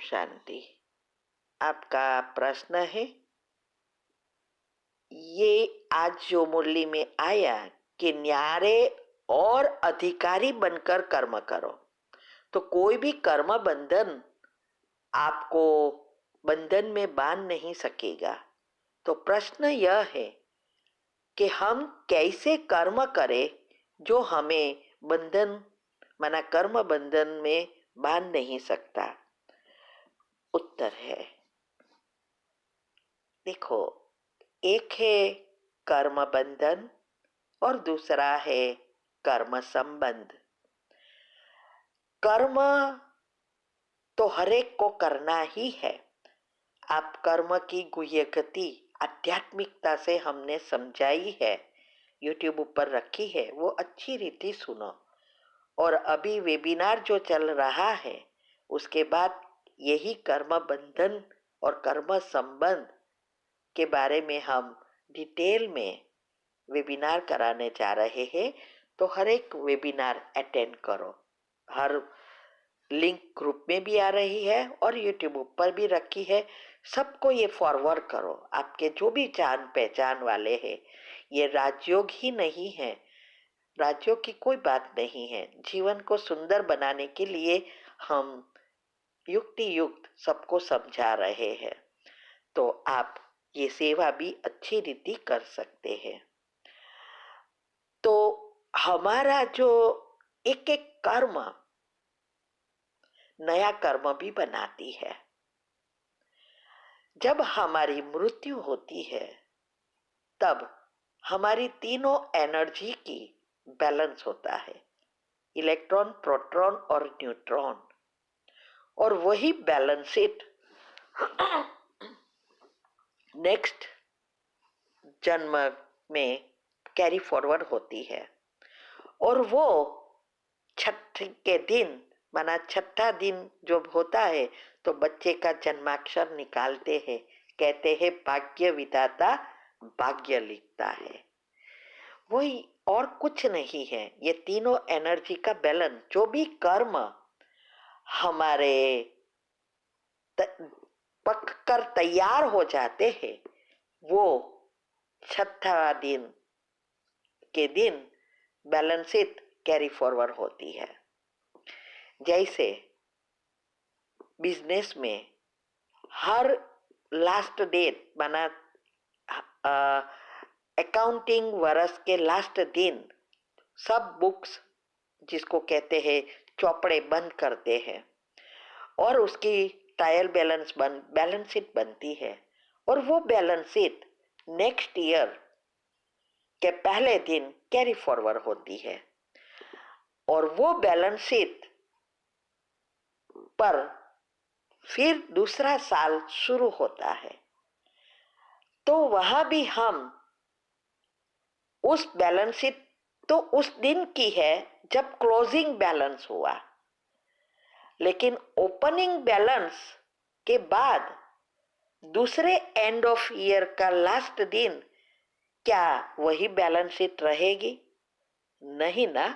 शांति। आपका प्रश्न है, ये आज जो मुरली में आया कि न्यारे और अधिकारी बनकर कर्म करो, तो कोई भी कर्म बंधन आपको बंधन में बांध नहीं सकेगा। तो प्रश्न यह है कि हम कैसे कर्म करें जो हमें बंधन माना कर्म बंधन में बांध नहीं सकता। उत्तर है, देखो, एक है कर्म बंधन और दूसरा है कर्म संबंध। कर्म तो हर एक को करना ही है। आप कर्म की गुह्य गति आध्यात्मिकता से हमने समझाई है, यूट्यूब ऊपर रखी है, वो अच्छी रीति सुनो। और अभी वेबिनार जो चल रहा है उसके बाद यही कर्म बंधन और कर्म संबंध के बारे में हम डिटेल में वेबिनार कराने जा रहे हैं। तो हर एक वेबिनार अटेंड करो। हर लिंक ग्रुप में भी आ रही है और यूट्यूब पर भी रखी है। सबको ये फॉरवर्ड करो। आपके जो भी जान पहचान वाले हैं, ये राजयोग ही नहीं है, राजयोग की कोई बात नहीं है। जीवन को सुंदर बनाने के लिए हम युक्ति युक्त सबको समझा रहे हैं। तो आप ये सेवा भी अच्छी रीति कर सकते हैं। तो हमारा जो एक एक कर्म नया कर्म भी बनाती है। जब हमारी मृत्यु होती है तब हमारी तीनों एनर्जी की बैलेंस होता है, इलेक्ट्रॉन, प्रोटॉन और न्यूट्रॉन। और वही बैलेंस शीट नेक्स्ट जन्म में कैरी फॉरवर्ड होती है। और वो छठ के दिन माना छठा दिन जब होता है तो बच्चे का जन्माक्षर निकालते हैं, कहते हैं भाग्य विधाता भाग्य लिखता है। वही और कुछ नहीं है। ये तीनों एनर्जी का बैलेंस, जो भी कर्म हमारे पक कर तैयार हो जाते हैं वो छठा दिन के दिन बैलेंस शीट कैरी फॉरवर्ड होती है। जैसे बिजनेस में हर लास्ट डेट माना अकाउंटिंग वर्ष के लास्ट दिन सब बुक्स जिसको कहते हैं चौपड़े बंद करते हैं और उसकी ट्रायल बैलेंस शीट बनती है। और वो बैलेंस शीट नेक्स्ट ईयर के पहले दिन कैरी फॉरवर्ड होती है। और वो बैलेंस शीट पर फिर दूसरा साल शुरू होता है। तो वहां भी हम उस बैलेंस शीट तो उस दिन की है जब क्लोजिंग बैलेंस हुआ, लेकिन ओपनिंग बैलेंस के बाद दूसरे एंड ऑफ ईयर का लास्ट दिन क्या वही बैलेंस शीट रहेगी? नहीं ना।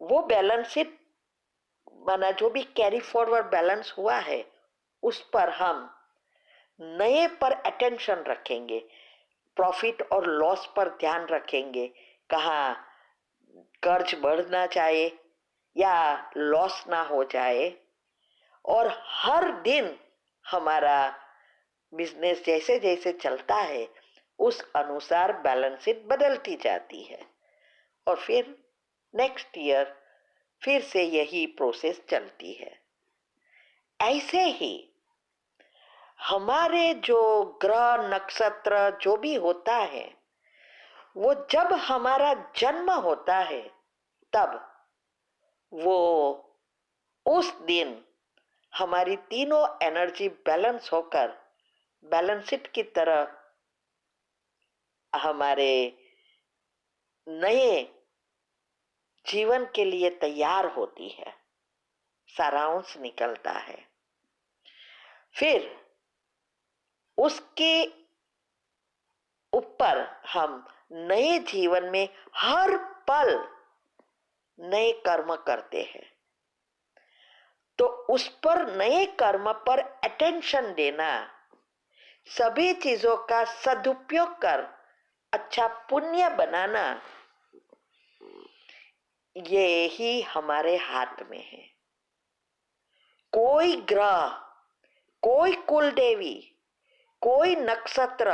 वो बैलेंस शीट माना जो भी कैरी फॉरवर्ड बैलेंस हुआ है उस पर हम नए पर अटेंशन रखेंगे, प्रॉफिट और लॉस पर ध्यान रखेंगे, कहाँ कर्ज बढ़ना चाहे या लॉस ना हो जाए। और हर दिन हमारा बिजनेस जैसे जैसे चलता है उस अनुसार बैलेंस शीट बदलती जाती है। और फिर नेक्स्ट ईयर फिर से यही प्रोसेस चलती है। ऐसे ही हमारे जो ग्रह नक्षत्र जो भी होता है वो जब हमारा जन्म होता है तब वो उस दिन हमारी तीनों एनर्जी बैलेंस होकर बैलेंस शीट की तरह हमारे नए जीवन के लिए तैयार होती है, सारांश निकलता है। फिर उसके ऊपर हम नए जीवन में हर पल नए कर्म करते हैं। तो उस पर, नए कर्म पर अटेंशन देना, सभी चीजों का सदुपयोग कर अच्छा पुण्य बनाना, ये ही हमारे हाथ में है। कोई ग्रह, कोई कुल देवी, कोई नक्षत्र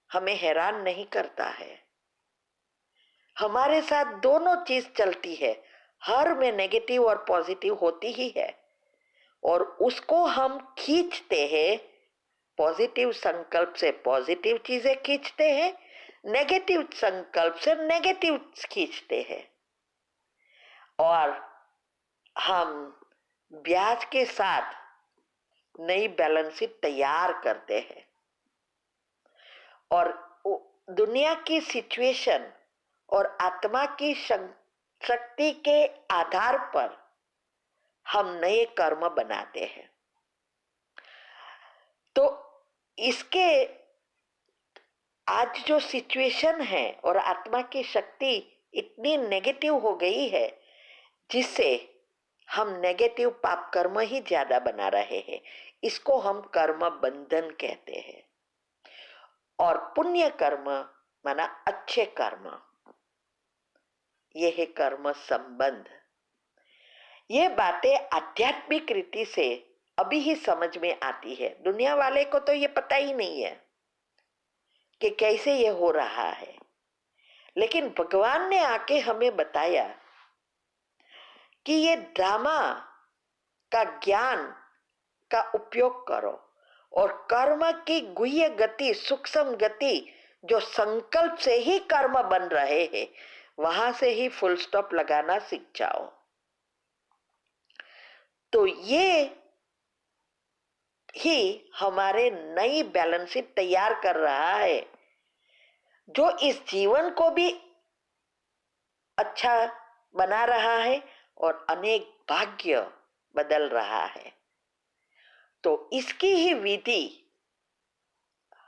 हमें हैरान नहीं करता है। हमारे साथ दोनों चीज चलती है, हर में नेगेटिव और पॉजिटिव होती ही है, और उसको हम खींचते हैं। पॉजिटिव संकल्प से पॉजिटिव चीजें खींचते हैं, नेगेटिव संकल्प से नेगेटिव खींचते हैं, और हम ब्याज के साथ नई बैलेंस शीट तैयार करते हैं, और दुनिया की सिचुएशन और आत्मा की शक्ति के आधार पर हम नए कर्म बनाते हैं। तो इसके आज जो सिचुएशन है और आत्मा की शक्ति इतनी नेगेटिव हो गई है, जिससे हम नेगेटिव पाप कर्म ही ज्यादा बना रहे हैं। इसको हम कर्म बंधन कहते हैं। और पुण्य कर्म माना अच्छे कर्म, ये है कर्म संबंध। ये बातें आध्यात्मिक रीति से अभी ही समझ में आती है। दुनिया वाले को तो ये पता ही नहीं है कि कैसे ये हो रहा है, लेकिन भगवान ने आके हमें बताया कि ये ड्रामा का ज्ञान का उपयोग करो, और कर्म की गुह्य गति, सूक्ष्म गति, जो संकल्प से ही कर्म बन रहे हैं, वहां से ही फुल स्टॉप लगाना सीख जाओ। तो ये ही हमारे नई बैलेंस शीट तैयार कर रहा है, जो इस जीवन को भी अच्छा बना रहा है और अनेक भाग्य बदल रहा है। तो इसकी ही विधि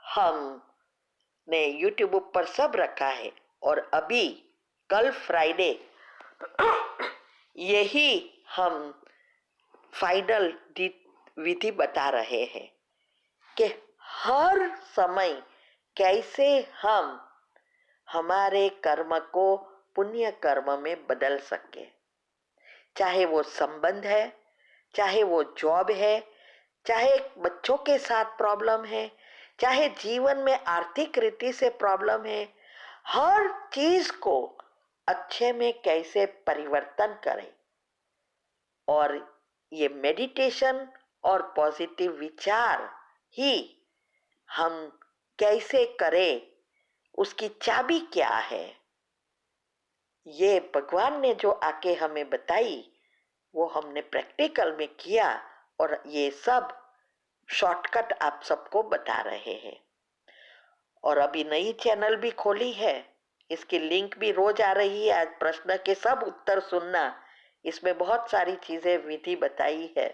हमने YouTube पर सब रखा है, और अभी कल फ्राइडे यही हम फाइनल विधि बता रहे हैं कि हर समय कैसे हम हमारे कर्म को पुण्य कर्म में बदल सके। चाहे वो संबंध है, चाहे वो जॉब है, चाहे बच्चों के साथ प्रॉब्लम है, चाहे जीवन में आर्थिक रीति से प्रॉब्लम है, हर चीज को अच्छे में कैसे परिवर्तन करें। और ये मेडिटेशन और पॉजिटिव विचार ही हम कैसे करें, उसकी चाबी क्या है, ये भगवान ने जो आके हमें बताई, वो हमने प्रैक्टिकल में किया, और ये सब शॉर्टकट आप सबको बता रहे हैं। और अभी नई चैनल भी खोली है, इसकी लिंक भी रोज आ रही है। आज प्रश्न के सब उत्तर सुनना, इसमें बहुत सारी चीजें विधि बताई है,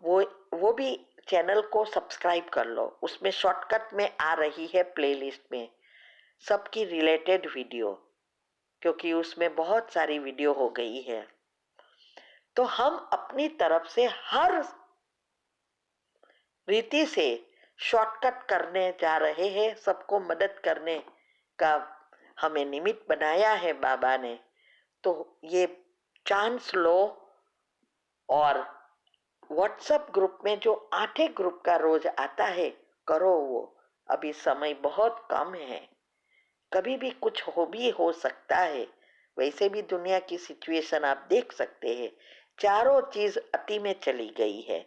वो भी चैनल को सब्सक्राइब कर लो। उसमें शॉर्टकट में आ रही है प्लेलिस्ट में सबकी रिलेटेड वीडियो, क्योंकि उसमें बहुत सारी वीडियो हो गई है। तो हम अपनी तरफ से हर रीति से शॉर्टकट करने जा रहे हैं। सबको मदद करने का हमें निमित्त बनाया है बाबा ने। तो ये चांस लो, और व्हाट्सएप ग्रुप में जो 8 ग्रुप का रोज आता है, करो वो। अभी समय बहुत कम है, कभी भी कुछ हो सकता है। वैसे भी दुनिया की सिचुएशन आप देख सकते हैं, चारों चीज अति में चली गई है।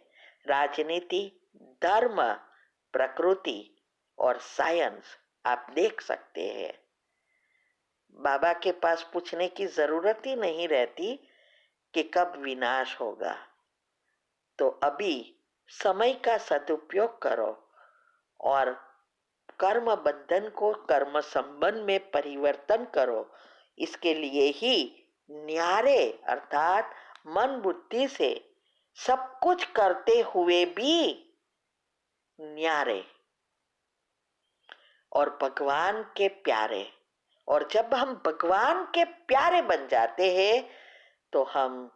राजनीति, धर्म, प्रकृति और साइंस आप देख सकते हैं। बाबा के पास पूछने की जरूरत ही नहीं रहती कि कब विनाश होगा। तो अभी समय का सदुपयोग करो, और कर्म बंधन को कर्म संबंध में परिवर्तन करो। इसके लिए ही न्यारे अर्थात मन बुद्धि से सब कुछ करते हुए भी न्यारे और भगवान के प्यारे। और जब हम भगवान के प्यारे बन जाते हैं, तो हम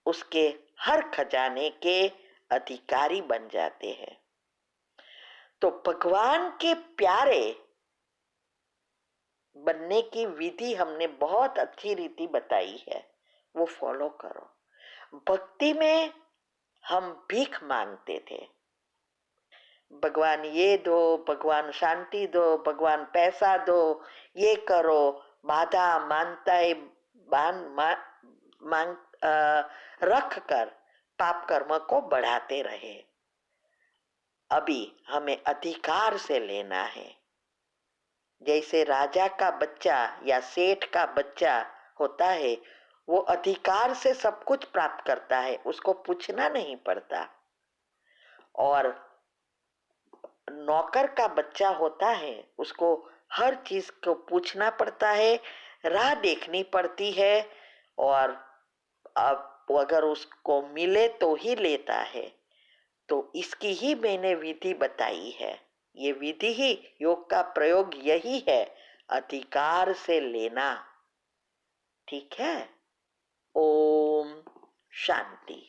उसके हर खजाने के अधिकारी बन जाते हैं। तो भगवान के प्यारे बनने की विधि हमने बहुत अच्छी रीति बताई है, वो फॉलो करो। भक्ति में हम भीख मांगते थे, भगवान ये दो, भगवान शांति दो, भगवान पैसा दो, ये करो, बाधा मानताएं मांग रख कर पाप कर्म को बढ़ाते रहे। अभी हमें अधिकार से लेना है। जैसे राजा का बच्चा या सेठ का बच्चा होता है, वो अधिकार से सब कुछ प्राप्त करता है, उसको पूछना नहीं पड़ता। और नौकर का बच्चा होता है, उसको हर चीज को पूछना पड़ता है, राह देखनी पड़ती है, और अब अगर उसको मिले तो ही लेता है। तो इसकी ही मैंने विधि बताई है। ये विधि ही, योग का प्रयोग यही है, अधिकार से लेना। ठीक है। ओम शांति।